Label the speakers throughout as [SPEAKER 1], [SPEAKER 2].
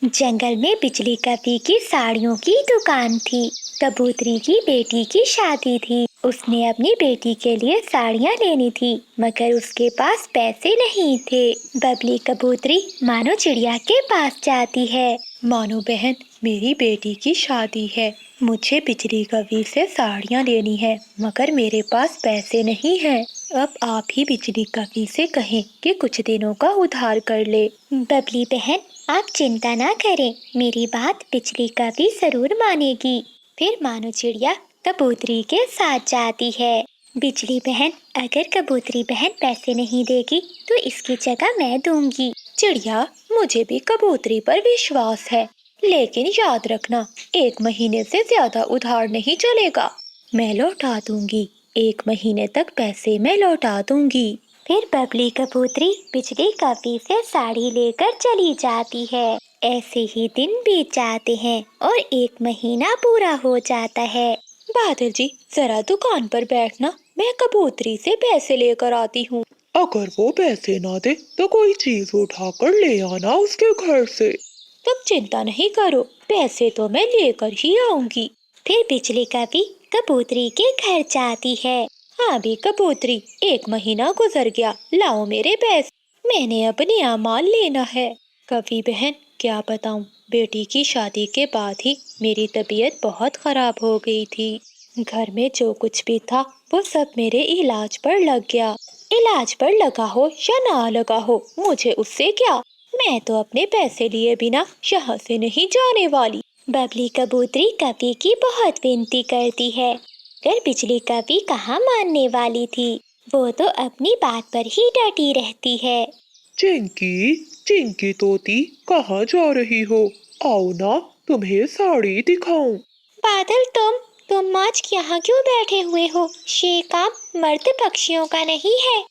[SPEAKER 1] जंगल में बिजली कपी की साड़ियों की दुकान थी। कबूतरी की बेटी की शादी थी। उसने अपनी बेटी के लिए साड़ियाँ लेनी थी, मगर उसके पास पैसे नहीं थे। बबली कबूतरी मानो चिड़िया के पास जाती है।
[SPEAKER 2] मानो बहन, मेरी बेटी की शादी है। मुझे बिजली कवि से साड़ियाँ लेनी है, मगर मेरे पास पैसे नहीं हैं। अब आप ही बिजली कवि से कहें कि कुछ दिनों का उधार कर ले।
[SPEAKER 1] बबली बहन, आप चिंता ना करें, मेरी बात बिजली कवि जरूर मानेगी। फिर मानो चिड़िया कबूतरी के साथ जाती है। बिजली बहन, अगर कबूतरी बहन पैसे नहीं देगी तो इसकी जगह मैं दूंगी।
[SPEAKER 2] चिड़िया, मुझे भी कबूतरी पर विश्वास है, लेकिन याद रखना, 1 महीने से ज्यादा उधार नहीं चलेगा। मैं लौटा दूंगी, 1 महीने तक पैसे मैं लौटा दूंगी।
[SPEAKER 1] फिर बबली कबूतरी बिजली कवि से साड़ी लेकर चली जाती है। ऐसे ही दिन बीत जाते हैं और 1 महीना पूरा हो जाता है।
[SPEAKER 2] बादल जी, जरा दुकान पर बैठना, मैं कबूतरी से पैसे लेकर आती हूँ।
[SPEAKER 3] अगर वो पैसे ना दे तो कोई चीज उठाकर ले आना उसके घर से।
[SPEAKER 2] तुम चिंता नहीं करो, पैसे तो मैं लेकर ही आऊंगी।
[SPEAKER 1] फिर बिजली कवि कबूतरी के घर जाती है।
[SPEAKER 2] हाँ भी कबूतरी, 1 महीना गुजर गया, लाओ मेरे पैसे, मैंने अब नया माल लेना है। कवि बहन, क्या बताऊं, बेटी की शादी के बाद ही मेरी तबीयत बहुत खराब हो गई थी। घर में जो कुछ भी था वो सब मेरे इलाज पर लग गया। इलाज पर लगा हो या ना लगा हो, मुझे उससे क्या, मैं तो अपने पैसे लिए बिना यहाँ से नहीं जाने वाली।
[SPEAKER 1] बबली कबूतरी कवि की बहुत विनती करती है, कर बिजली कवि कहाँ मानने वाली थी। वो तो अपनी बात पर ही डटी रहती है।
[SPEAKER 3] चिंकी, चिंकी तोती, कहाँ जा रही हो? आओ ना, तुम्हें साड़ी दिखाऊं।
[SPEAKER 1] बादल, तुम आज यहाँ क्यों बैठे हुए हो? ये काम मर्द पक्षियों का नहीं है।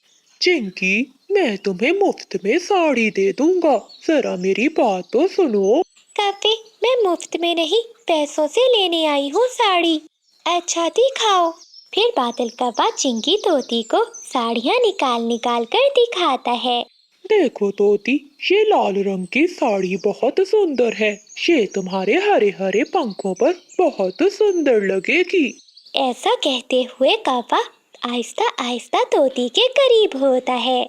[SPEAKER 3] चिंकी, मैं तुम्हें मुफ्त में साड़ी दे दूंगा, जरा मेरी बात तो सुनो।
[SPEAKER 1] कवि, मैं मुफ्त में नहीं, पैसों से लेने आई हूँ साड़ी। अच्छा दिखाओ। फिर बादल कौवा चिंकी तोती को साड़ियाँ निकाल निकाल कर दिखाता है।
[SPEAKER 3] देखो तोती, ये लाल रंग की साड़ी बहुत सुंदर है, ये तुम्हारे हरे हरे पंखों पर बहुत सुंदर लगेगी।
[SPEAKER 1] ऐसा कहते हुए कौवा आहिस्ता आहिस्ता तोती के करीब होता है।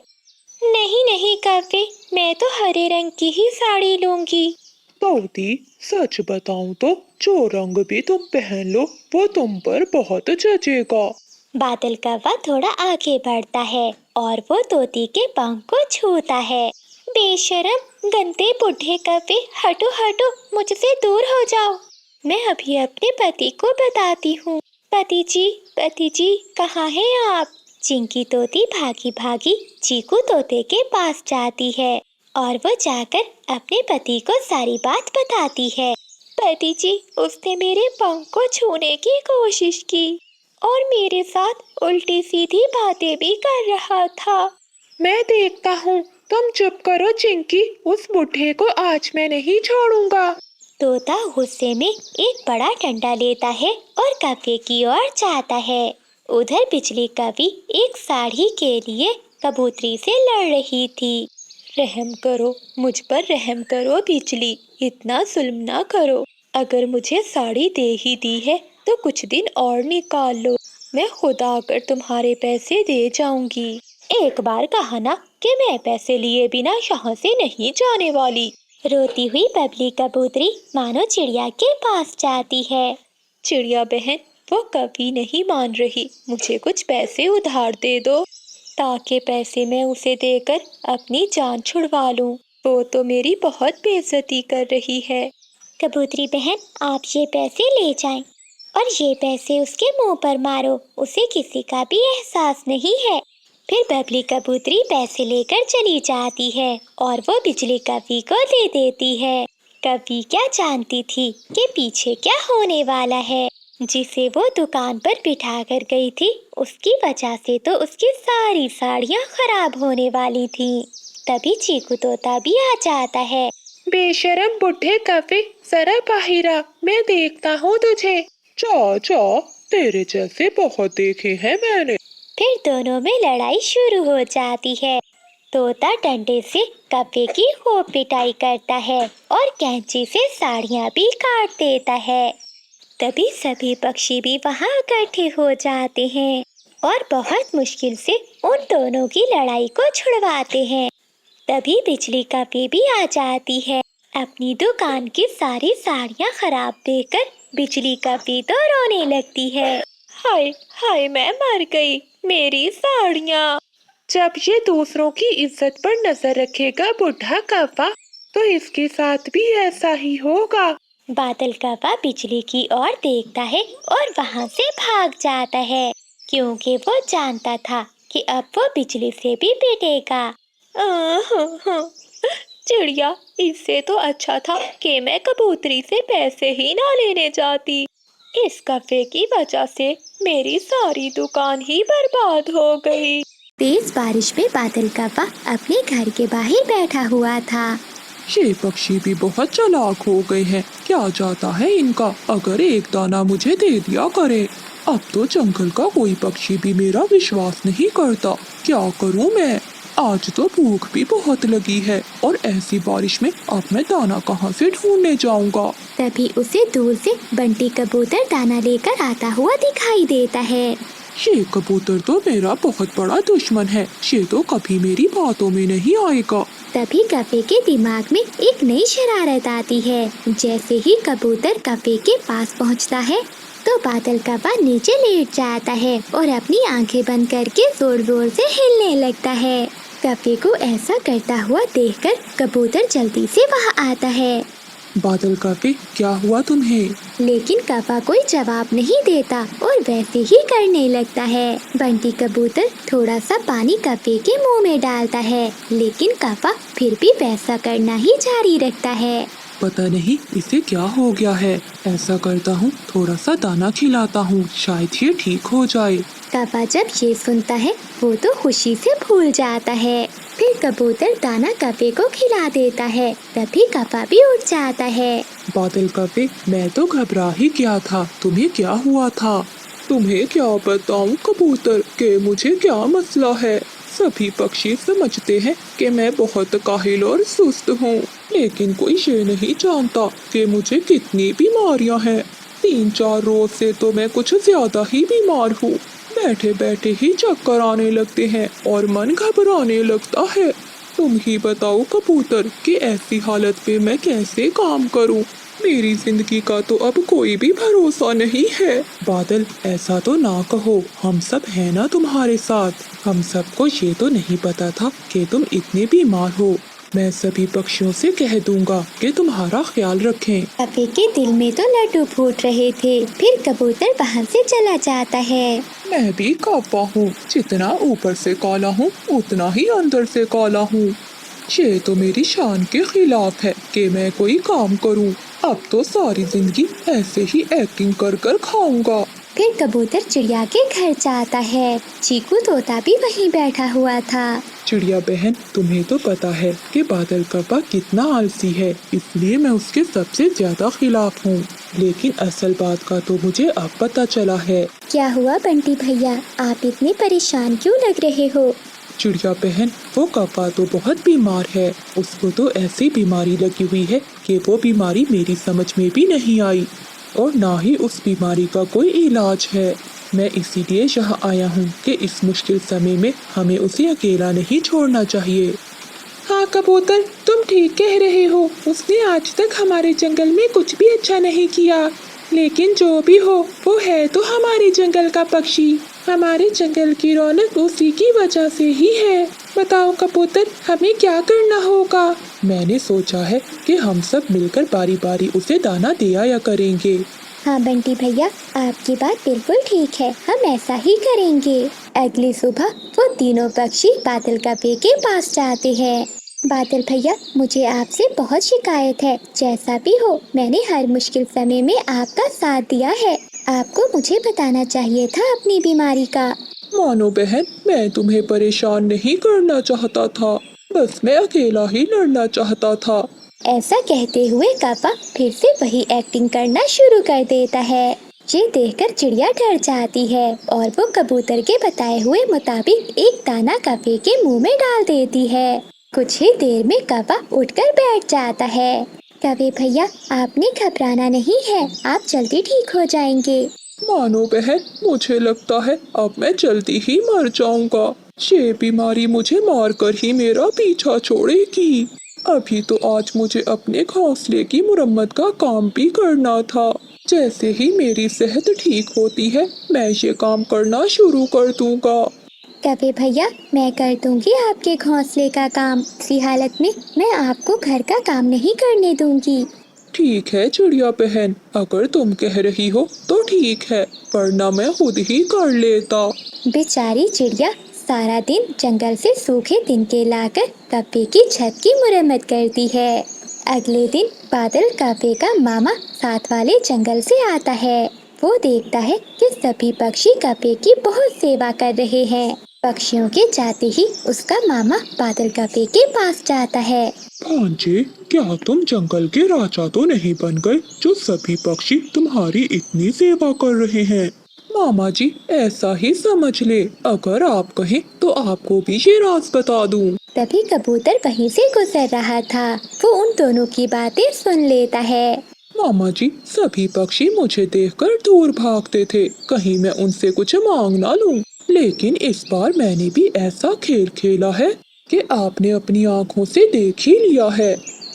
[SPEAKER 1] नहीं नहीं कवि, मैं तो हरे रंग की ही साड़ी लूंगी।
[SPEAKER 3] तोती, सच बताऊं तो जो रंग भी तुम पहन लो वो तुम पर बहुत जचेगा।
[SPEAKER 1] बादल कौवा थोड़ा आगे बढ़ता है और वो तोती के पंख को छूता है। बेशरम, गंदे बूढ़े कौवे, हटो हटो, मुझसे दूर हो जाओ। मैं अभी अपने पति को बताती हूँ। पति जी, कहाँ हैं आप? चिंकी तोती भागी भागी चीकू तोते के पास जाती है और वो जाकर अपने पति को सारी बात बताती है। पति जी, उसने मेरे पंख को छूने की कोशिश की और मेरे साथ उल्टी सीधी बातें भी कर रहा था।
[SPEAKER 3] मैं देखता हूँ, तुम चुप करो चिंकी, उस बुढ़े को आज मैं नहीं छोड़ूंगा।
[SPEAKER 1] तोता गुस्से में एक बड़ा डंडा लेता है और कौवे की ओर जाता है। उधर बिजली कवि एक साड़ी के लिए कबूतरी से लड़ रही थी।
[SPEAKER 2] रहम करो, मुझ पर रहम करो बिजली, इतना जुल्म ना करो। अगर मुझे साड़ी दे ही दी है तो कुछ दिन और निकाल लो, मैं खुद आकर तुम्हारे पैसे दे जाऊंगी। एक बार कहा ना कि मैं पैसे लिए बिना यहाँ से नहीं जाने वाली।
[SPEAKER 1] रोती हुई बबली कबूतरी मानो चिड़िया के पास जाती है।
[SPEAKER 2] चिड़िया बहन, वो कभी नहीं मान रही, मुझे कुछ पैसे उधार दे दो, ताकि पैसे मैं उसे देकर अपनी जान छुड़वा लूं। वो तो मेरी बहुत बेइज्जती कर रही है।
[SPEAKER 1] कबूतरी बहन, आप ये पैसे ले जाएं और ये पैसे उसके मुंह पर मारो, उसे किसी का भी एहसास नहीं है। फिर बबली कबूतरी पैसे लेकर चली जाती है और वो बिजली कवि को दे देती है। कवि क्या जानती थी कि पीछे क्या होने वाला है। जिसे वो दुकान पर बिठा कर गई थी, उसकी वजह से तो उसकी सारी साड़ियाँ खराब होने वाली थी। तभी चीकू तोता भी आ जाता है।
[SPEAKER 3] बेशरम बुढ़े कौवे, जरा बाहर आ, मैं देखता हूँ तुझे। चा, तेरे जैसे बहुत देखे हैं मैंने।
[SPEAKER 1] फिर दोनों में लड़ाई शुरू हो जाती है। तोता डंडे से कौवे की खूब पिटाई करता है और कैंची से साड़ियाँ भी काट देता है। तभी सभी पक्षी भी वहाँ इकट्ठे हो जाते हैं और बहुत मुश्किल से उन दोनों की लड़ाई को छुड़वाते हैं। तभी बिजली कौवे भी आ जाती है। अपनी दुकान की सारी साड़ियाँ खराब देखकर बिजली कौवे तो रोने लगती है।
[SPEAKER 2] हाय हाय, मैं मर गई, मेरी साड़ियाँ।
[SPEAKER 3] जब ये दूसरों की इज्जत पर नजर रखेगा बुढ़ा कौवा, तो इसके साथ भी ऐसा ही होगा।
[SPEAKER 1] बादल कौवा बिजली की ओर देखता है और वहाँ से भाग जाता है, क्योंकि वो जानता था कि अब वो बिजली से भी पिटेगा।
[SPEAKER 2] चिड़िया, इससे तो अच्छा था कि मैं कबूतरी से पैसे ही ना लेने जाती। इस कौवे की वजह से मेरी सारी दुकान ही बर्बाद हो गई।
[SPEAKER 1] तेज बारिश में बादल कौवा अपने घर के बाहर बैठा हुआ था।
[SPEAKER 3] ये पक्षी भी बहुत चालाक हो गए हैं। क्या जाता है इनका, अगर एक दाना मुझे दे दिया करे। अब तो जंगल का कोई पक्षी भी मेरा विश्वास नहीं करता। क्या करूं मैं? आज तो भूख भी बहुत लगी है और ऐसी बारिश में अब मैं दाना कहाँ से ढूंढने जाऊंगा।
[SPEAKER 1] तभी उसे दूर से बंटी कबूतर दाना लेकर आता हुआ दिखाई देता है।
[SPEAKER 3] ये कबूतर तो मेरा बहुत बड़ा दुश्मन है। ये तो कभी मेरी बातों में नहीं आएगा।
[SPEAKER 1] तभी कौवे के दिमाग में एक नई शरारत आती है। जैसे ही कबूतर कौवे के पास पहुंचता है, तो बादल कौवा नीचे लेट जाता है और अपनी आंखें बंद करके जोर जोर से हिलने लगता है। कौवे को ऐसा करता हुआ देखकर कबूतर जल्दी से वहां आता है।
[SPEAKER 3] बादल कौवे, क्या हुआ तुम्हें?
[SPEAKER 1] लेकिन कौवा कोई जवाब नहीं देता और वैसे ही करने लगता है। बंटी कबूतर थोड़ा सा पानी कौवे के मुंह में डालता है, लेकिन कौवा फिर भी वैसा करना ही जारी रखता है।
[SPEAKER 3] पता नहीं इसे क्या हो गया है। ऐसा करता हूँ, थोड़ा सा दाना खिलाता हूँ, शायद ये ठीक हो जाए।
[SPEAKER 1] कौवा जब ये सुनता है, वो तो खुशी से फूल जाता है। फिर कबूतर दाना कौवे को खिला देता है। तभी कौवा भी उठ जाता है।
[SPEAKER 3] बादल कौवे, मैं तो घबरा ही गया था। तुम्हें क्या हुआ था? तुम्हें क्या बताऊं कबूतर के मुझे क्या मसला है। सभी पक्षी समझते हैं कि मैं बहुत काहिल और सुस्त हूँ, लेकिन कोई ये नहीं जानता कि मुझे कितनी बीमारियाँ हैं। 3-4 रोज से तो मैं कुछ ज्यादा ही बीमार हूँ। बैठे बैठे ही चक्कर आने लगते हैं और मन घबराने लगता है। तुम ही बताओ कबूतर कि ऐसी हालत में मैं कैसे काम करूं। मेरी जिंदगी का तो अब कोई भी भरोसा नहीं है। बादल, ऐसा तो ना कहो, हम सब है ना तुम्हारे साथ। हम सबको ये तो नहीं पता था कि तुम इतने बीमार हो। मैं सभी पक्षियों से कह दूंगा कि तुम्हारा ख्याल रखें।
[SPEAKER 1] कौवे के दिल में तो लड्डू फूट रहे थे। फिर कबूतर वहाँ से चला जाता है।
[SPEAKER 3] मैं भी कौवा हूँ, जितना ऊपर से काला हूँ उतना ही अंदर से काला हूँ। ये तो मेरी शान के खिलाफ है कि मैं कोई काम करूँ। अब तो सारी जिंदगी ऐसे ही एक्टिंग कर कर खाऊंगा।
[SPEAKER 1] फिर कबूतर चिड़िया के घर जाता है। चीकू तोता भी वहीं बैठा हुआ था।
[SPEAKER 3] चिड़िया बहन, तुम्हें तो पता है कि बादल कौवा कितना आलसी है, इसलिए मैं उसके सबसे ज्यादा खिलाफ हूँ। लेकिन असल बात का तो मुझे अब पता चला है।
[SPEAKER 1] क्या हुआ बंटी भैया, आप इतने परेशान क्यों लग रहे हो?
[SPEAKER 3] चिड़िया बहन, वो कौवा तो बहुत बीमार है। उसको तो ऐसी बीमारी लगी हुई है कि वो बीमारी मेरी समझ में भी नहीं आई और ना ही उस बीमारी का कोई इलाज है। मैं इसीलिए यहाँ आया हूँ कि इस मुश्किल समय में हमें उसे अकेला नहीं छोड़ना चाहिए। हाँ कबूतर, तुम ठीक कह रहे हो। उसने आज तक हमारे जंगल में कुछ भी अच्छा नहीं किया, लेकिन जो भी हो वो है तो हमारे जंगल का पक्षी। हमारे जंगल की रौनक उसी की वजह से ही है। बताओ कबूतर, हमें क्या करना होगा? मैंने सोचा है कि हम सब मिलकर बारी बारी उसे दाना दिया करेंगे।
[SPEAKER 1] हाँ बंटी भैया, आपकी बात बिल्कुल ठीक है, हम ऐसा ही करेंगे। अगली सुबह वो तीनों पक्षी बादल कौवे के पास जाते हैं। बादल भैया, मुझे आपसे बहुत शिकायत है। जैसा भी हो, मैंने हर मुश्किल समय में आपका साथ दिया है। आपको मुझे बताना चाहिए था अपनी बीमारी का।
[SPEAKER 3] मानो बहन, मैं तुम्हें परेशान नहीं करना चाहता था, बस मैं अकेला ही लड़ना चाहता था।
[SPEAKER 1] ऐसा कहते हुए कौवा फिर से वही एक्टिंग करना शुरू कर देता है। ये देखकर चिड़िया डर जाती है और वो कबूतर के बताए हुए मुताबिक एक दाना कौवे के मुंह में डाल देती है। कुछ ही देर में कौवा उठकर बैठ जाता है। कौवे भैया, आपने घबराना नहीं है, आप जल्दी ठीक हो जाएंगे।
[SPEAKER 3] मानो बहन, मुझे लगता है अब मैं जल्दी ही मर जाऊंगा। ये बीमारी मुझे मारकर ही मेरा पीछा छोड़ेगी। अभी तो आज मुझे अपने घोंसले की मुरम्मत का काम भी करना था। जैसे ही मेरी सेहत ठीक होती है, मैं ये काम करना शुरू कर दूंगा।
[SPEAKER 1] कौवे भैया, मैं कर दूंगी आपके घोंसले का काम। इसी हालत में मैं आपको घर का काम नहीं करने दूंगी।
[SPEAKER 3] ठीक है चिड़िया बहन, अगर तुम कह रही हो तो ठीक है, वरना मैं खुद ही कर लेता।
[SPEAKER 1] बेचारी चिड़िया सारा दिन जंगल से सूखे तिनके लाकर कौवे की छत की मुरम्मत करती है। अगले दिन बादल कौवे का मामा साथ वाले जंगल से आता है। वो देखता है कि सभी पक्षी कौवे की बहुत सेवा कर रहे हैं। पक्षियों के जाते ही उसका मामा बादल कौवे के पास जाता है।
[SPEAKER 3] भांजे, क्या तुम जंगल के राजा तो नहीं बन गए जो सभी पक्षी तुम्हारी इतनी सेवा कर रहे हैं? मामा जी, ऐसा ही समझ ले। अगर आप कहें तो आपको भी ये राज बता दूं।
[SPEAKER 1] तभी कबूतर वहीं से गुजर रहा था। वो उन दोनों की बातें सुन लेता है।
[SPEAKER 3] मामा जी, सभी पक्षी मुझे देखकर दूर भागते थे, कहीं मैं उनसे कुछ मांग ना लूं। लेकिन इस बार मैंने भी ऐसा खेल खेला है कि आपने अपनी आँखों से देख ही लिया है।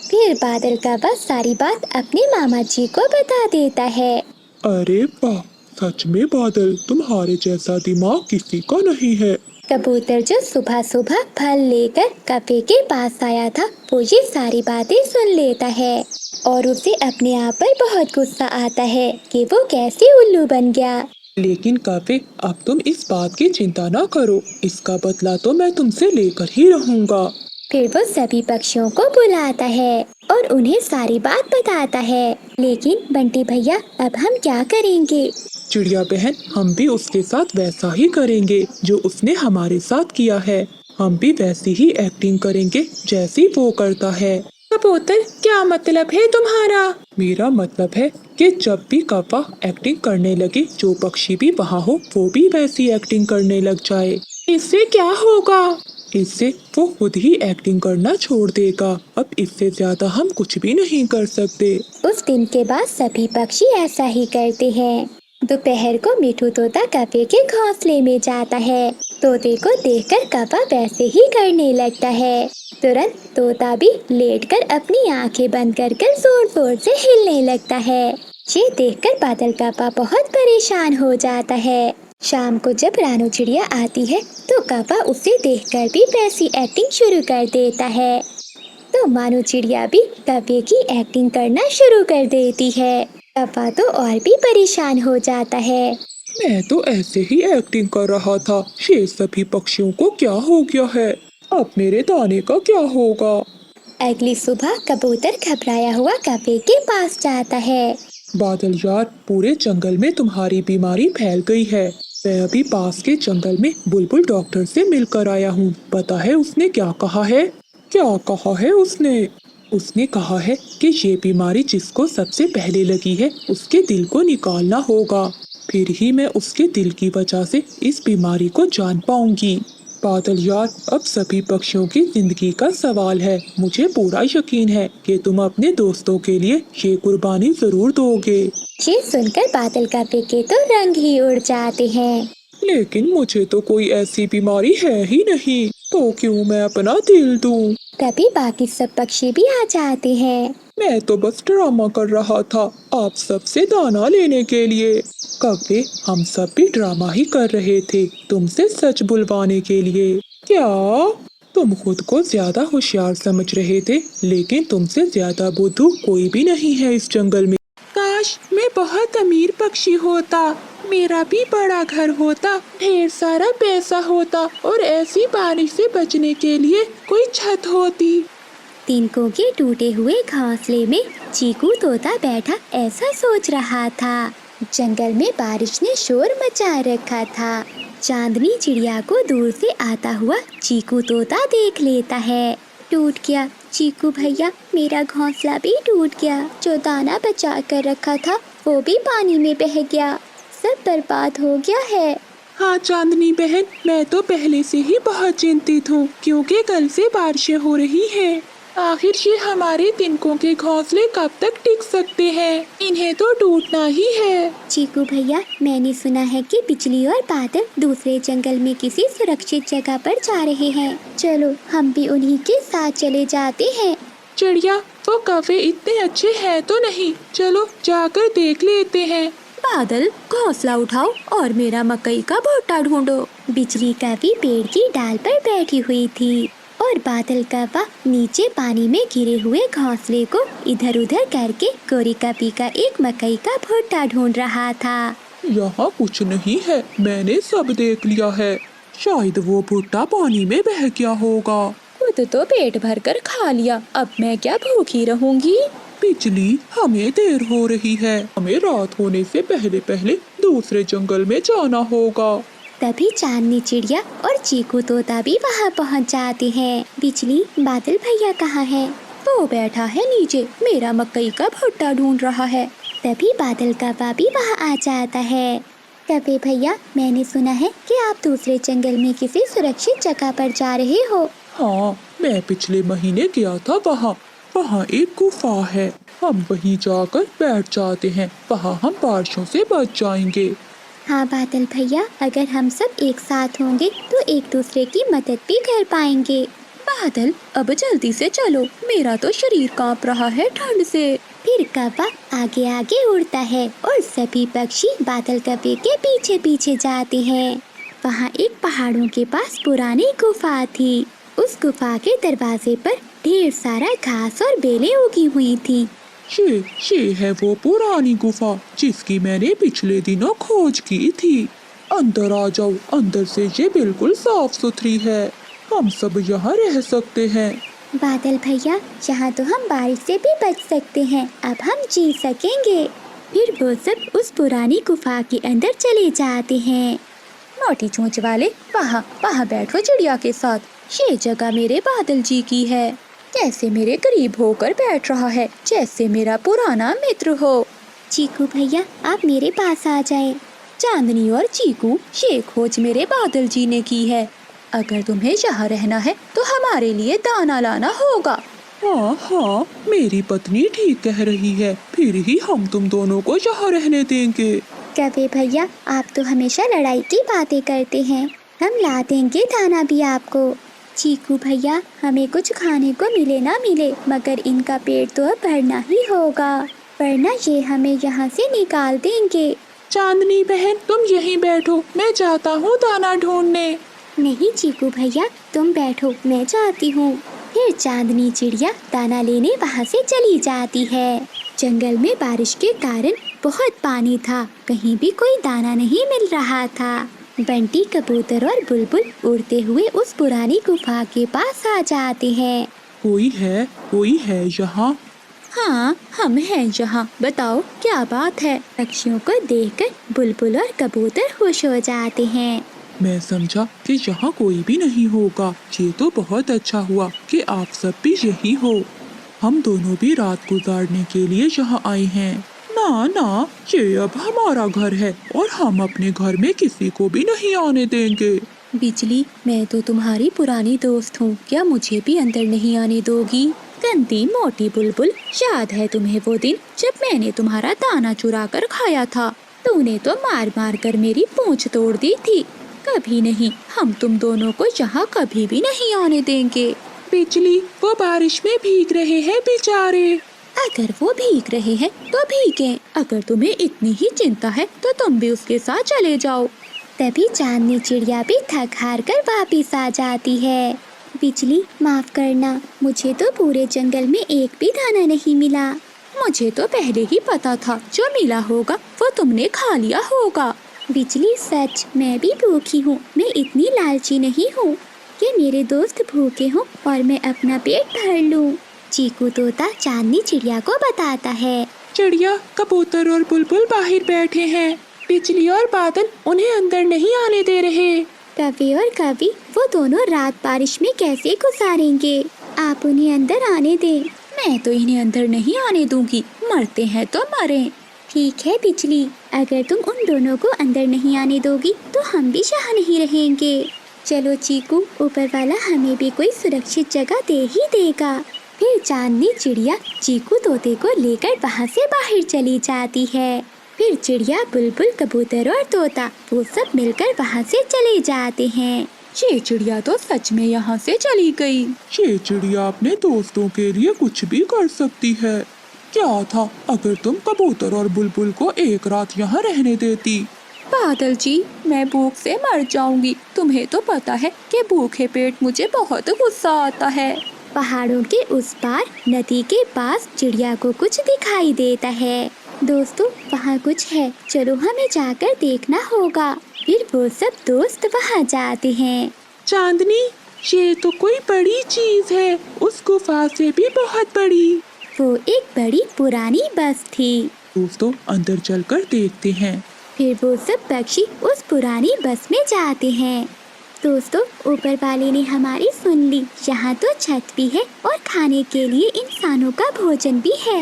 [SPEAKER 1] फिर बादल कौवा सारी बात अपने मामा जी को बता देता है।
[SPEAKER 3] अरे वाह, सच में बादल, तुम्हारे जैसा दिमाग किसी का नहीं है।
[SPEAKER 1] कबूतर जो सुबह सुबह फल लेकर कौवे के पास आया था, वो ये सारी बातें सुन लेता है और उसे अपने आप पर बहुत गुस्सा आता है कि वो कैसे उल्लू बन गया।
[SPEAKER 3] लेकिन कौवे, अब तुम इस बात की चिंता ना करो, इसका बदला तो मैं तुमसे लेकर ही रहूंगा।
[SPEAKER 1] फिर वो सभी पक्षियों को बुलाता है और उन्हें सारी बात बताता है। लेकिन बंटी भैया, अब हम क्या करेंगे?
[SPEAKER 3] चिड़िया बहन, हम भी उसके साथ वैसा ही करेंगे जो उसने हमारे साथ किया है। हम भी वैसी ही एक्टिंग करेंगे जैसी वो करता है। कबूतर, क्या मतलब है तुम्हारा? मेरा मतलब है कि जब भी कौवा एक्टिंग करने लगे, जो पक्षी भी वहाँ हो वो भी वैसी एक्टिंग करने लग जाए। इससे क्या होगा? इससे वो खुद ही एक्टिंग करना छोड़ देगा। अब इससे ज्यादा हम कुछ भी नहीं कर सकते।
[SPEAKER 1] उस दिन के बाद सभी पक्षी ऐसा ही करते हैं। दोपहर को मिठू तोता कौवे के घोंसले में जाता है। तोते को देखकर कौवा वैसे ही करने लगता है। तुरंत तोता भी लेटकर अपनी आंखें बंद कर जोर जोर से हिलने लगता है। ये देखकर बादल कौवा बहुत परेशान हो जाता है। शाम को जब रानू चिड़िया आती है तो कौवा उसे देखकर भी वैसी एक्टिंग शुरू कर देता है। तो मानो चिड़िया भी कौवे की एक्टिंग करना शुरू कर देती है। कौवा तो और भी परेशान हो जाता है।
[SPEAKER 3] मैं तो ऐसे ही एक्टिंग कर रहा था, ये सभी पक्षियों को क्या हो गया है? अब मेरे दाने का क्या होगा?
[SPEAKER 1] अगली सुबह कबूतर घबराया हुआ कौवे के पास जाता है।
[SPEAKER 3] बादल यार, पूरे जंगल में तुम्हारी बीमारी फैल गई है। मैं अभी पास के जंगल में बुलबुल डॉक्टर से मिलकर आया हूँ। पता है उसने क्या कहा है? क्या कहा है उसने? उसने कहा है कि ये बीमारी जिसको सबसे पहले लगी है उसके दिल को निकालना होगा, फिर ही मैं उसके दिल की वजह से इस बीमारी को जान पाऊंगी। बादल यार, अब सभी पक्षियों की जिंदगी का सवाल है। मुझे पूरा यकीन है कि तुम अपने दोस्तों के लिए ये कुर्बानी जरूर दोगे।
[SPEAKER 1] ये सुनकर बादल कौवे के तो रंग ही उड़ जाते हैं।
[SPEAKER 3] लेकिन मुझे तो कोई ऐसी बीमारी है ही नहीं, तो क्यों मैं अपना दिल दूं?
[SPEAKER 1] तभी बाकी सब पक्षी भी आ जाते हैं।
[SPEAKER 3] मैं तो बस ड्रामा कर रहा था आप सबसे दाना लेने के लिए। कौवे, हम सब भी ड्रामा ही कर रहे थे तुमसे सच बुलवाने के लिए। क्या तुम खुद को ज्यादा होशियार समझ रहे थे? लेकिन तुमसे ज्यादा बुद्धू कोई भी नहीं है इस जंगल में। काश मैं बहुत अमीर पक्षी होता, मेरा भी बड़ा घर होता, ढेर सारा पैसा होता और ऐसी बारिश से बचने के लिए कोई छत होती।
[SPEAKER 1] तिनकों के टूटे हुए घोंसले में चीकू तोता बैठा ऐसा सोच रहा था। जंगल में बारिश ने शोर मचा रखा था। चांदनी चिड़िया को दूर से आता हुआ चीकू तोता देख लेता है। टूट गया चीकू भैया, मेरा घोंसला भी टूट गया। जो दाना बचा कर रखा था वो भी पानी में बह गया। सब बर्बाद हो गया है।
[SPEAKER 3] हाँ चांदनी बहन, मैं तो पहले से ही बहुत चिंतित हूँ क्योंकि कल से बारिशें हो रही हैं। आखिर ये हमारे तिनकों के घोंसले कब तक टिक सकते हैं? इन्हें तो टूटना ही है।
[SPEAKER 1] चीकू भैया, मैंने सुना है कि बिजली और बादल दूसरे जंगल में किसी सुरक्षित जगह पर जा रहे हैं। चलो हम भी उन्हीं के साथ चले जाते हैं।
[SPEAKER 3] चिड़िया, वो कौवे इतने अच्छे हैं तो नहीं? चलो जाकर देख लेते हैं।
[SPEAKER 2] बादल, घोंसला उठाओ और मेरा मकई का भुट्टा ढूंढो।
[SPEAKER 1] बिजली कौवी पेड़ की डाल पर बैठी हुई थी और बादल कौवा नीचे पानी में गिरे हुए घोंसले को इधर उधर करके गोरी कौवी का एक मकई का भुट्टा ढूंढ रहा था।
[SPEAKER 3] यहाँ कुछ नहीं है, मैंने सब देख लिया है। शायद वो भुट्टा पानी में बह गया होगा।
[SPEAKER 2] खुद तो पेट भर कर खा लिया, अब मैं क्या भूखी रहूंगी।
[SPEAKER 3] बिजली, हमें देर हो रही है। हमें रात होने से पहले पहले दूसरे जंगल में जाना होगा।
[SPEAKER 1] तभी चांदनी चिड़िया और चीकू तोता भी वहाँ पहुँच जाते हैं। बिजली, बादल भैया कहाँ है?
[SPEAKER 2] वो बैठा है नीचे, मेरा मकई का भुट्टा ढूंढ रहा है।
[SPEAKER 1] तभी बादल कौवा भी वहाँ आ जाता है। कौवे भैया, मैंने सुना है कि आप दूसरे जंगल में किसी सुरक्षित जगह पर जा रहे हो।
[SPEAKER 3] हाँ, मैं पिछले महीने गया था वहाँ। वहाँ एक गुफा है, हम वहीं जाकर बैठ जाते हैं। वहाँ हम बारिशों से बच जाएंगे।
[SPEAKER 1] हाँ बादल भैया, अगर हम सब एक साथ होंगे तो एक दूसरे की मदद भी कर पाएंगे।
[SPEAKER 2] बादल, अब जल्दी से चलो, मेरा तो शरीर कांप रहा है ठंड से।
[SPEAKER 1] फिर कौवा आगे आगे उड़ता है और सभी पक्षी बादल कौवे के पीछे पीछे जाते हैं। वहाँ एक पहाड़ों के पास पुरानी गुफा थी। उस गुफा के दरवाजे पर ढेर सारा घास और बेलें उगी हुई थी।
[SPEAKER 3] ये है वो पुरानी गुफा जिसकी मैंने पिछले दिनों खोज की थी। अंदर आ जाओ, अंदर से ये बिल्कुल साफ सुथरी है। हम सब यहाँ रह सकते हैं।
[SPEAKER 1] बादल भैया, यहाँ तो हम बारिश से भी बच सकते हैं। अब हम जी सकेंगे। फिर वो सब उस पुरानी गुफा के अंदर चले जाते हैं।
[SPEAKER 2] मोटी चोंच वाले, वहाँ बैठो चिड़िया के साथ। ये जगह मेरे बादल जी की है। कैसे मेरे करीब होकर बैठ रहा है, जैसे मेरा पुराना मित्र हो।
[SPEAKER 1] चीकू भैया, आप मेरे पास आ जाएं।
[SPEAKER 2] चांदनी और चीकू, ये खोज मेरे बादल जी ने की है। अगर तुम्हें यहाँ रहना है तो हमारे लिए दाना लाना होगा।
[SPEAKER 3] हाँ, मेरी पत्नी ठीक कह रही है। फिर ही हम तुम दोनों को यहाँ रहने देंगे।
[SPEAKER 1] कौवे भैया, आप तो हमेशा लड़ाई की बातें करते हैं। हम ला देंगे दाना भी आपको। चीकू भैया, हमें कुछ खाने को मिले ना मिले, मगर इनका पेट तो अब भरना ही होगा, वरना ये हमें यहाँ से निकाल देंगे।
[SPEAKER 3] चांदनी बहन, तुम यहीं बैठो, मैं जाता हूँ दाना ढूंढने।
[SPEAKER 1] नहीं चीकू भैया, तुम बैठो, मैं जाती हूँ। फिर चांदनी चिड़िया दाना लेने वहाँ से चली जाती है। जंगल में बारिश के कारण बहुत पानी था, कहीं भी कोई दाना नहीं मिल रहा था। बंटी, कबूतर और बुलबुल उड़ते हुए उस पुरानी गुफा के पास आ जाते हैं।
[SPEAKER 3] कोई है यहाँ?
[SPEAKER 2] हाँ, हम हैं यहाँ। बताओ क्या बात है?
[SPEAKER 1] पक्षियों को देखकर बुलबुल और कबूतर खुश हो जाते हैं।
[SPEAKER 3] मैं समझा कि यहाँ कोई भी नहीं होगा। ये तो बहुत अच्छा हुआ कि आप सब भी यही हो। हम दोनों भी रात गुजारने के लिए यहाँ आए हैं। ना, ये अब हमारा घर है और हम अपने घर में किसी को भी नहीं आने देंगे।
[SPEAKER 2] बिजली, मैं तो तुम्हारी पुरानी दोस्त हूँ, क्या मुझे भी अंदर नहीं आने दोगी? गंदी मोटी बुलबुल, याद है तुम्हें वो दिन जब मैंने तुम्हारा दाना चुरा कर खाया था? तूने तो मार मार कर मेरी पूंछ तोड़ दी थी। कभी नहीं, हम तुम दोनों को यहाँ कभी भी नहीं आने देंगे।
[SPEAKER 3] बिजली, वो बारिश में भीग रहे हैं बेचारे।
[SPEAKER 2] अगर वो भीग रहे हैं तो भीगे। अगर तुम्हें इतनी ही चिंता है तो तुम भी उसके साथ चले जाओ।
[SPEAKER 1] तभी चांदनी चिड़िया भी थक हार कर वापिस आ जाती है। बिजली, माफ करना, मुझे तो पूरे जंगल में एक भी दाना नहीं मिला।
[SPEAKER 2] मुझे तो पहले ही पता था, जो मिला होगा वो तुमने खा लिया होगा।
[SPEAKER 1] बिजली, सच, मैं भी भूखी हूँ। मैं इतनी लालची नहीं हूँ कि मेरे दोस्त भूखे हों और मैं अपना पेट भर लूँ। चीकू तोता चांदनी चिड़िया को बताता है।
[SPEAKER 3] चिड़िया, कबूतर और बुलबुल बाहर बैठे हैं। बिजली और बादल उन्हें अंदर नहीं आने दे रहे।
[SPEAKER 1] कौवे और कौवी, वो दोनों रात बारिश में कैसे गुजारेंगे? आप उन्हें अंदर आने दें।
[SPEAKER 2] मैं तो इन्हें अंदर नहीं आने दूंगी, मरते हैं तो मरें।
[SPEAKER 1] ठीक है बिजली, अगर तुम उन दोनों को अंदर नहीं आने दोगी तो हम भी यहाँ नहीं रहेंगे। चलो चीकू, ऊपर वाला हमें भी कोई सुरक्षित जगह दे ही देगा। फिर चांदनी चिड़िया चीकू तोते को लेकर वहाँ से बाहर चली जाती है। फिर चिड़िया, बुलबुल, कबूतर और तोता वो सब मिलकर वहाँ से चले जाते हैं।
[SPEAKER 2] ये चिड़िया तो सच में यहाँ से चली गई।
[SPEAKER 3] ये चिड़िया अपने दोस्तों के लिए कुछ भी कर सकती है। क्या था अगर तुम कबूतर और बुलबुल को एक रात यहाँ रहने देती।
[SPEAKER 2] बादल जी, मैं भूख से मर जाऊंगी। तुम्हें तो पता है कि भूखे पेट मुझे बहुत गुस्सा आता है।
[SPEAKER 1] पहाड़ों के उस पार नदी के पास चिड़िया को कुछ दिखाई देता है। दोस्तों, वहाँ कुछ है, चलो हमें जाकर देखना होगा। फिर वो सब दोस्त वहाँ जाते हैं।
[SPEAKER 3] चांदनी, ये तो कोई बड़ी चीज है, उस गुफा से भी बहुत बड़ी।
[SPEAKER 1] वो एक बड़ी पुरानी बस थी।
[SPEAKER 3] दोस्तों, अंदर चलकर देखते हैं।
[SPEAKER 1] फिर वो सब पक्षी उस पुरानी बस में जाते हैं। दोस्तों, ऊपर वाले ने हमारी सुन ली। यहाँ तो छत भी है और खाने के लिए इंसानों का भोजन भी है।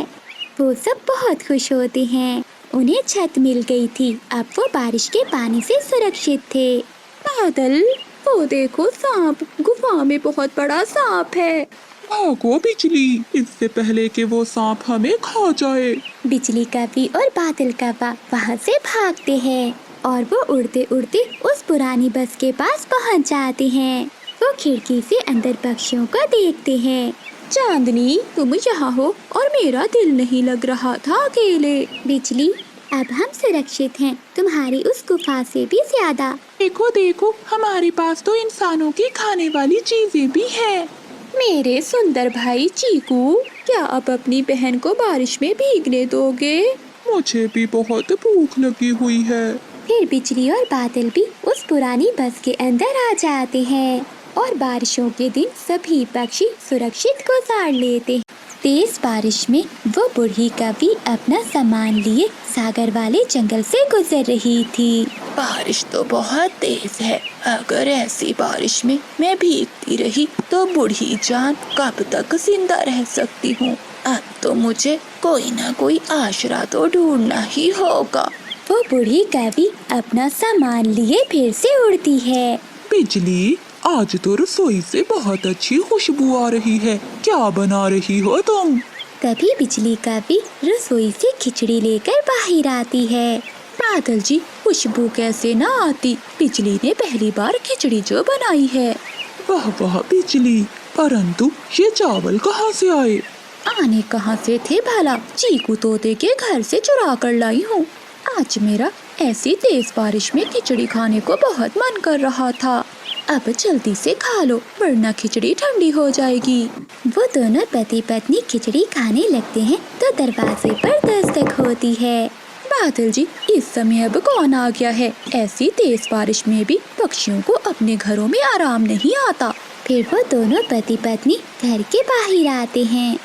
[SPEAKER 1] वो सब बहुत खुश होते हैं। उन्हें छत मिल गई थी। अब वो बारिश के पानी से सुरक्षित थे।
[SPEAKER 2] बादल, वो देखो सांप, गुफा में बहुत बड़ा सांप है।
[SPEAKER 3] भागो बिजली, इससे पहले कि वो सांप हमें खा जाए।
[SPEAKER 1] बिजली कवि और बादल कौवा वहाँ से भागते हैं और वो उड़ते उड़ते उस पुरानी बस के पास पहुँच जाते हैं। वो खिड़की से अंदर पक्षियों को देखते हैं।
[SPEAKER 2] चांदनी, तुम यहाँ हो और मेरा दिल नहीं लग रहा था अकेले।
[SPEAKER 1] बिजली, अब हम सुरक्षित हैं, तुम्हारी उस गुफा से भी ज्यादा।
[SPEAKER 3] देखो देखो, हमारे पास तो इंसानों की खाने वाली चीजें भी हैं।
[SPEAKER 2] मेरे सुंदर भाई चीकू, क्या अब अपनी बहन को बारिश में भीगने दोगे?
[SPEAKER 3] मुझे भी बहुत भूख लगी हुई है।
[SPEAKER 1] फिर बिजली और बादल भी उस पुरानी बस के अंदर आ जाते हैं और बारिशों के दिन सभी पक्षी सुरक्षित गुजार लेते हैं। तेज बारिश में वो बूढ़ी कवि अपना सामान लिए सागर वाले जंगल से गुजर रही थी।
[SPEAKER 2] बारिश तो बहुत तेज है। अगर ऐसी बारिश में मैं भीगती रही तो बूढ़ी जान कब तक जिंदा रह सकती हूँ। अब तो मुझे कोई ना कोई आसरा तो ढूंढना ही होगा।
[SPEAKER 1] वो बूढ़ी कवि अपना सामान लिए फिर से उड़ती है।
[SPEAKER 3] बिजली, आज तो रसोई से बहुत अच्छी खुशबू आ रही है। क्या बना रही हो तुम?
[SPEAKER 1] तभी बिजली कवि रसोई से खिचड़ी लेकर बाहर आती है।
[SPEAKER 2] बादल जी, खुशबू कैसे ना आती? बिजली ने पहली बार खिचड़ी जो बनाई है।
[SPEAKER 3] वाह वाह बिजली, परंतु ये चावल कहाँ से आए?
[SPEAKER 2] आने कहाँ से थे भला? चीकू तोते के घर से चुरा कर लाई हूँ। आज मेरा ऐसी तेज बारिश में खिचड़ी खाने को बहुत मन कर रहा था। अब जल्दी से खा लो वरना खिचड़ी ठंडी हो जाएगी।
[SPEAKER 1] वो दोनों पति पत्नी खिचड़ी खाने लगते हैं तो दरवाजे पर दस्तक होती है।
[SPEAKER 2] बादल जी, इस समय अब कौन आ गया है? ऐसी तेज बारिश में भी पक्षियों को अपने घरों में आराम नहीं आता।
[SPEAKER 1] फिर वो दोनों पति पत्नी घर के बाहर आते हैं।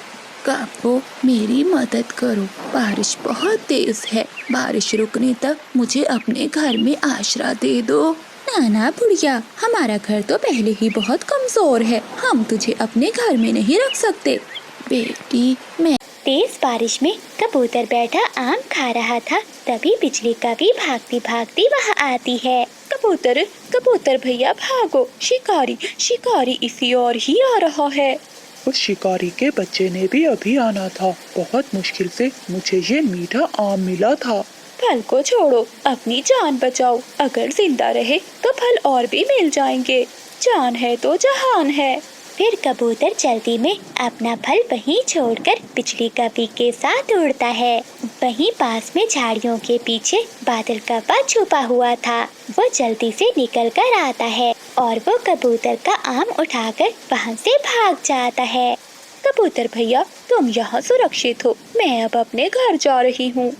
[SPEAKER 2] कहो, मेरी मदद करो, बारिश बहुत तेज है। बारिश रुकने तक मुझे अपने घर में आश्रय दे दो। नाना बुढ़िया, हमारा घर तो पहले ही बहुत कमजोर है, हम तुझे अपने घर में नहीं रख सकते। बेटी, मैं
[SPEAKER 1] तेज बारिश में कबूतर बैठा आम खा रहा था। तभी बिजली कवि भागती भागती वहाँ आती है।
[SPEAKER 2] कबूतर, कबूतर भैया भागो, शिकारी शिकारी इसी ओर ही आ रहा है।
[SPEAKER 3] उस शिकारी के बच्चे ने भी अभी आना था। बहुत मुश्किल से मुझे ये मीठा आम मिला था।
[SPEAKER 2] फल को छोड़ो, अपनी जान बचाओ। अगर जिंदा रहे तो फल और भी मिल जाएंगे। जान है तो जहान है।
[SPEAKER 1] फिर कबूतर जल्दी में अपना फल वहीं छोड़कर बिजली कवि के साथ उड़ता है। वहीं पास में झाड़ियों के पीछे बादल कौवा छुपा हुआ था। वो जल्दी से निकल कर आता है और वो कबूतर का आम उठाकर वहाँ से भाग जाता है।
[SPEAKER 2] कबूतर भैया, तुम यहाँ सुरक्षित हो, मैं अब अपने घर जा रही हूँ।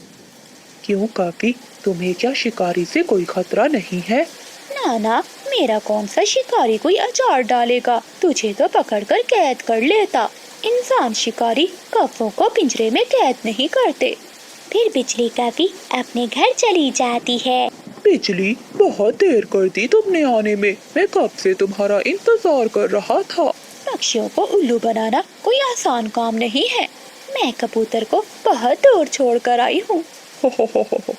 [SPEAKER 3] क्यों काकी, तुम्हें क्या शिकारी से कोई खतरा नहीं है?
[SPEAKER 2] नाना, मेरा कौन सा शिकारी कोई अचार डालेगा? तुझे तो पकड़कर कैद कर लेता। इंसान शिकारी कौवों को पिंजरे में कैद नहीं करते।
[SPEAKER 1] फिर बिजली कवि अपने घर चली जाती है।
[SPEAKER 3] बिजली, बहुत देर कर दी तुमने आने में। मैं कब से तुम्हारा इंतजार कर रहा था।
[SPEAKER 2] पक्षियों को उल्लू बनाना कोई आसान काम नहीं है। मैं कबूतर को बहुत दूर छोड़ कर आई हूँ।
[SPEAKER 3] हो।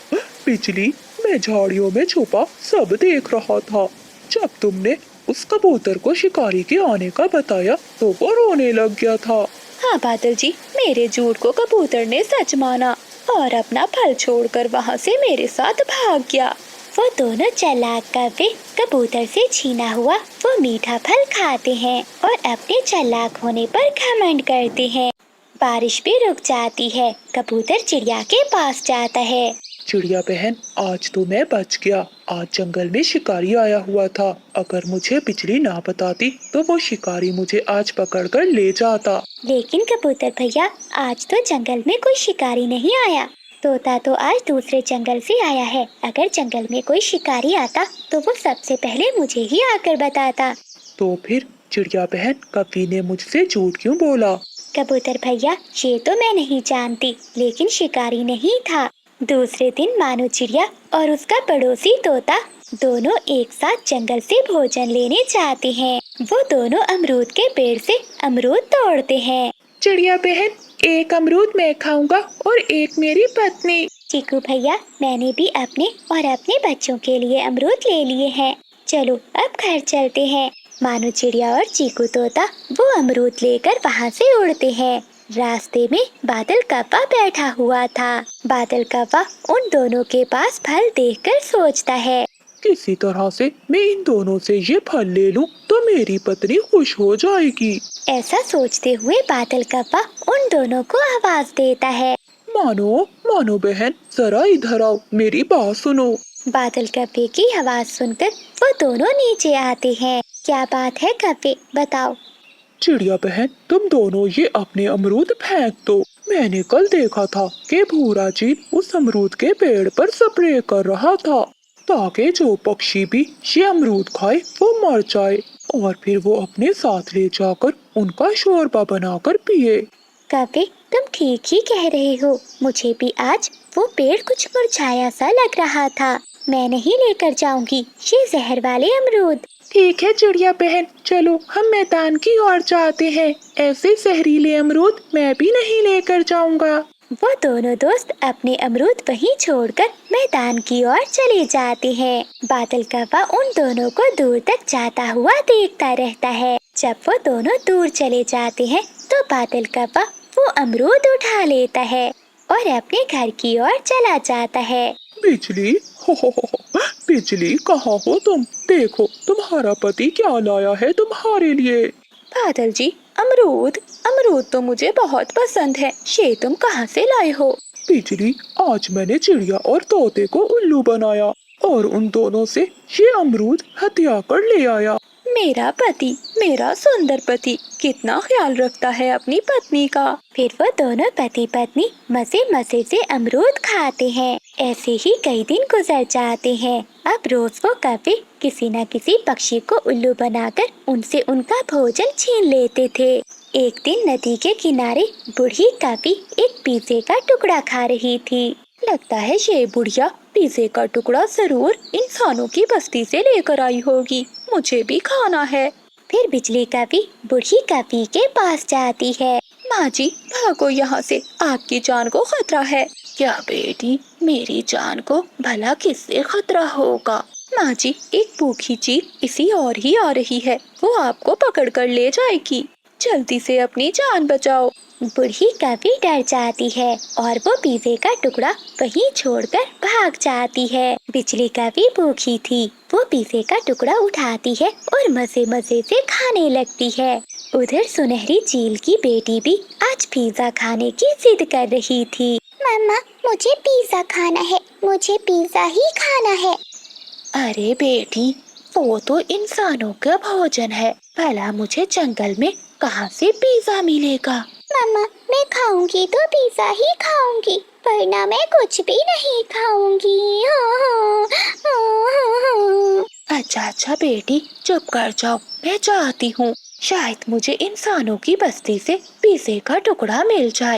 [SPEAKER 3] बिजली, मैं झाड़ियों में छुपा सब देख रहा था। जब तुमने उस कबूतर को शिकारी के आने का बताया तो वो रोने लग गया था।
[SPEAKER 2] हाँ बादल जी, मेरे झूठ को कबूतर ने सच माना और अपना फल छोड़कर वहाँ से मेरे साथ भाग गया।
[SPEAKER 1] वो दोनों चालाक कौवे कबूतर से छीना हुआ वो मीठा फल खाते हैं और अपने चालाक होने पर घमंड करते हैं। बारिश भी रुक जाती है, कबूतर चिड़िया के पास जाता है।
[SPEAKER 3] चिड़िया बहन, आज तो मैं बच गया। आज जंगल में शिकारी आया हुआ था। अगर मुझे बिजली ना बताती तो वो शिकारी मुझे आज पकड़कर ले जाता।
[SPEAKER 1] लेकिन कबूतर भैया, आज तो जंगल में कोई शिकारी नहीं आया। तोता तो आज दूसरे जंगल से आया है। अगर जंगल में कोई शिकारी आता तो वो सबसे पहले मुझे ही आकर बताता।
[SPEAKER 3] तो फिर चिड़िया बहन, कवि ने मुझसे झूठ क्यों बोला?
[SPEAKER 1] कबूतर भैया, ये तो मैं नहीं जानती, लेकिन शिकारी नहीं था। दूसरे दिन मानो चिड़िया और उसका पड़ोसी तोता दोनों एक साथ जंगल से भोजन लेने जाते हैं। वो दोनों अमरूद के पेड़ से अमरूद तोड़ते हैं।
[SPEAKER 3] चिड़िया बहन, एक अमरूद मैं खाऊंगा और एक मेरी पत्नी।
[SPEAKER 1] चीकू भैया, मैंने भी अपने और अपने बच्चों के लिए अमरूद ले लिए हैं। चलो अब घर चलते हैं। मानो चिड़िया और चीकू तोता वो अमरूद लेकर वहाँ से उड़ते हैं। रास्ते में बादल कौवा बैठा हुआ था। बादल कौवा उन दोनों के पास फल देखकर सोचता है,
[SPEAKER 3] किसी तरह से मैं इन दोनों से ये फल ले लूं तो मेरी पत्नी खुश हो जाएगी।
[SPEAKER 1] ऐसा सोचते हुए बादल कौवा उन दोनों को आवाज देता है,
[SPEAKER 3] मानो मानो बहन, जरा इधर आओ, मेरी बात सुनो।
[SPEAKER 1] बादल कौवे की आवाज सुनकर वो दोनों नीचे आते हैं। क्या बात है कौवे, बताओ।
[SPEAKER 3] चिड़िया बहन, तुम दोनों ये अपने अमरूद फेंक दो। मैंने कल देखा था कि भूरा चील उस अमरूद के पेड़ पर स्प्रे कर रहा था ताकि जो पक्षी भी ये अमरूद खाए वो मर जाए और फिर वो अपने साथ ले जाकर उनका शोरबा बनाकर पिए।
[SPEAKER 1] कौवे, तुम ठीक ही कह रहे हो। मुझे भी आज वो पेड़ कुछ मुरझाया सा लग रहा था। मैं नहीं लेकर जाऊंगी ये जहर वाले अमरूद।
[SPEAKER 3] ठीक है चिड़िया बहन, चलो हम मैदान की ओर जाते हैं। ऐसे जहरीले अमरूद मैं भी नहीं लेकर जाऊंगा।
[SPEAKER 1] वो दोनों दोस्त अपने अमरूद वहीं छोड़कर मैदान की ओर चले जाते हैं। बादल कौवा उन दोनों को दूर तक जाता हुआ देखता रहता है। जब वो दोनों दूर चले जाते हैं तो बादल कौवा वो अमरूद उठा लेता है और अपने घर की ओर चला जाता है।
[SPEAKER 3] बिजली, हो, बिजली कहाँ हो तुम? देखो तुम्हारा पति क्या लाया है तुम्हारे लिए।
[SPEAKER 2] बादल जी, अमरूद अमरूद तो मुझे बहुत पसंद है। ये तुम कहाँ से लाए हो?
[SPEAKER 3] बिजली, आज मैंने चिड़िया और तोते को उल्लू बनाया और उन दोनों से ये अमरूद हथिया कर ले आया।
[SPEAKER 2] मेरा पति, मेरा सुंदर पति कितना ख्याल रखता है अपनी पत्नी का।
[SPEAKER 1] फिर वो दोनों पति पत्नी मजे मजे से अमरूद खाते हैं। ऐसे ही कई दिन गुजर जाते हैं। अब रोज वो कौवे किसी न किसी पक्षी को उल्लू बनाकर उनसे उनका भोजन छीन लेते थे। एक दिन नदी के किनारे बूढ़ी कौवी एक पिज़्ज़े का टुकड़ा खा रही थी।
[SPEAKER 2] लगता है ये बुढ़िया पिज़्ज़े का टुकड़ा जरूर इंसानों की बस्ती से लेकर आई होगी। मुझे भी खाना है।
[SPEAKER 1] फिर बिजली कौवी बूढ़ी कौवी के पास जाती है।
[SPEAKER 2] माँ जी, भागो यहाँ से, आपकी जान को खतरा है। क्या बेटी, मेरी जान को भला किससे खतरा होगा? माँ जी, एक भूखी चील इसी और ही आ रही है। वो आपको पकड़ कर ले जाएगी। जल्दी से अपनी जान बचाओ।
[SPEAKER 1] बूढ़ी कौवी डर जाती है और वो पिज़्ज़े का टुकड़ा वहीं छोड़कर भाग जाती है। बिजली कौवी भूखी थी। वो पिज़्ज़े का टुकड़ा उठाती है और मजे मजे से खाने लगती है। उधर सुनहरी चील की बेटी भी आज पिज़्ज़ा खाने की जिद कर रही थी। मम्मा, मुझे पिज़्ज़ा खाना है, मुझे पिज़्ज़ा ही खाना है।
[SPEAKER 2] अरे बेटी, वो तो इंसानों का भोजन है। भला मुझे जंगल में कहाँ से पिज़्ज़ा मिलेगा?
[SPEAKER 1] मम्मा, मैं खाऊंगी तो पिज़्ज़ा ही खाऊंगी, वरना मैं कुछ भी नहीं खाऊंगी।
[SPEAKER 2] अच्छा बेटी, चुप कर जाओ, मैं जाती हूँ। शायद मुझे इंसानों की बस्ती से पिज़्ज़े का टुकड़ा मिल जाए।